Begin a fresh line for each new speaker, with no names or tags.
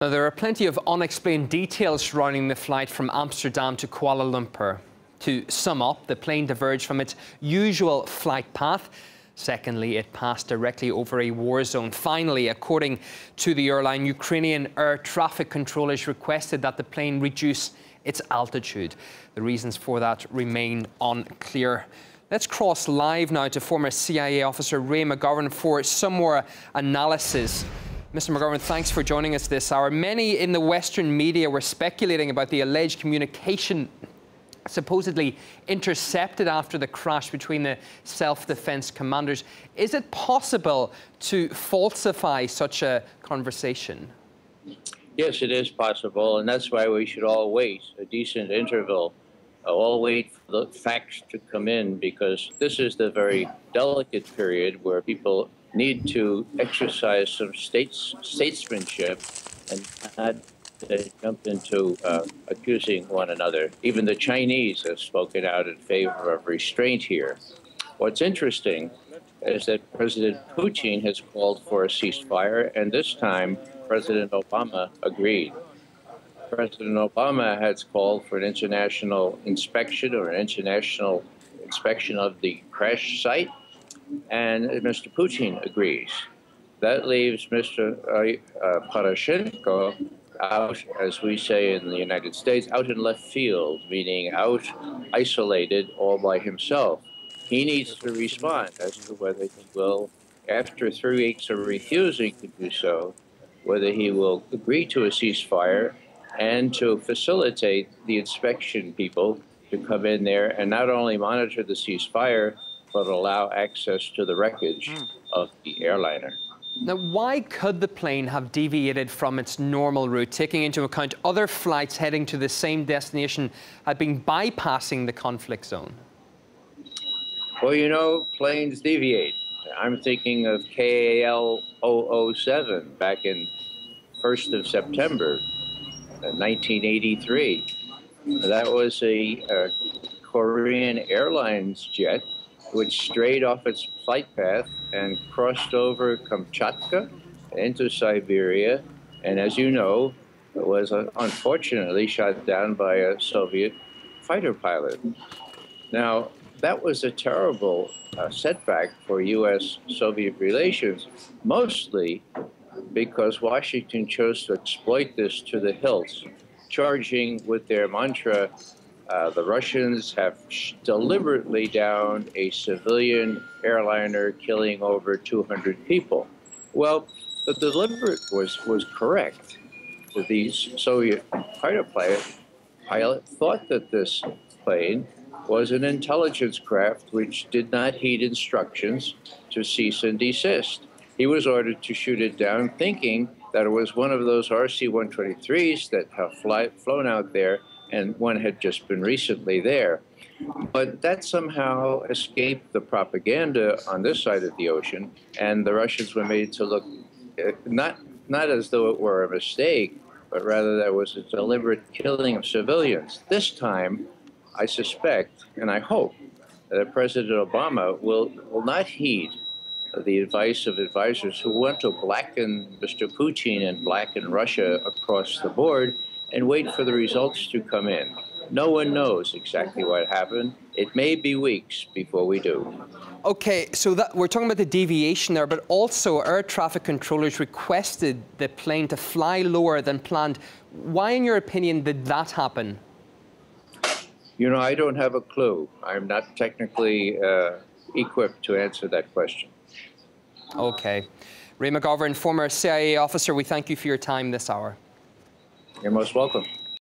Now, there are plenty of unexplained details surrounding the flight from Amsterdam to Kuala Lumpur. To sum up, the plane diverged from its usual flight path. Secondly, it passed directly over a war zone. Finally, according to the airline, Ukrainian air traffic controllers requested that the plane reduce its altitude. The reasons for that remain unclear. Let's cross live now to former CIA officer Ray McGovern for some more analysis. Mr. McGovern, thanks for joining us this hour. Many in the Western media were speculating about the alleged communication supposedly intercepted after the crash between the self-defense commanders. Is it possible to falsify such a conversation?
Yes, it is possible, and that's why we should all wait a decent interval. All wait for the facts to come in, because this is the very delicate period where people need to exercise some statesmanship and not jump into accusing one another. Even the Chinese have spoken out in favor of restraint here. What's interesting is that President Putin has called for a ceasefire, and this time President Obama agreed. President Obama has called for an international inspection or an international inspection of the crash site, and Mr. Putin agrees. That leaves Mr. Poroshenko out, as we say in the United States, out in left field, meaning out isolated all by himself. He needs to respond as to whether he will, after 3 weeks of refusing to do so, whether he will agree to a ceasefire and to facilitate the inspection people to come in there and not only monitor the ceasefire, but allow access to the wreckage of the airliner.
Now, why could the plane have deviated from its normal route, taking into account other flights heading to the same destination had been bypassing the conflict zone?
Well, you know, planes deviate. I'm thinking of KAL 007 back in 1st of September, 1983. That was a Korean Airlines jet which strayed off its flight path and crossed over Kamchatka into Siberia, and as you know, it was unfortunately shot down by a Soviet fighter pilot. Now, that was a terrible setback for U.S.-Soviet relations, mostly because Washington chose to exploit this to the hilt, charging with their mantra, the Russians have deliberately downed a civilian airliner, killing over 200 people. Well, the deliberate was correct. The Soviet fighter pilot thought that this plane was an intelligence craft which did not heed instructions to cease and desist. He was ordered to shoot it down, thinking that it was one of those RC-123s that have flown out there, and one had just been recently there. But that somehow escaped the propaganda on this side of the ocean, and the Russians were made to look not as though it were a mistake, but rather that it was a deliberate killing of civilians. This time, I suspect, and I hope, that President Obama will not heed the advice of advisors who want to blacken Mr. Putin and blacken Russia across the board and wait for the results to come in. No one knows exactly what happened. It may be weeks before we do.
Okay, so we're talking about the deviation there, but also air traffic controllers requested the plane to fly lower than planned. Why, in your opinion, did that happen?
You know, I don't have a clue. I'm not technically equipped to answer that question.
Okay. Ray McGovern, former CIA officer, we thank you for your time this hour.
You're most welcome.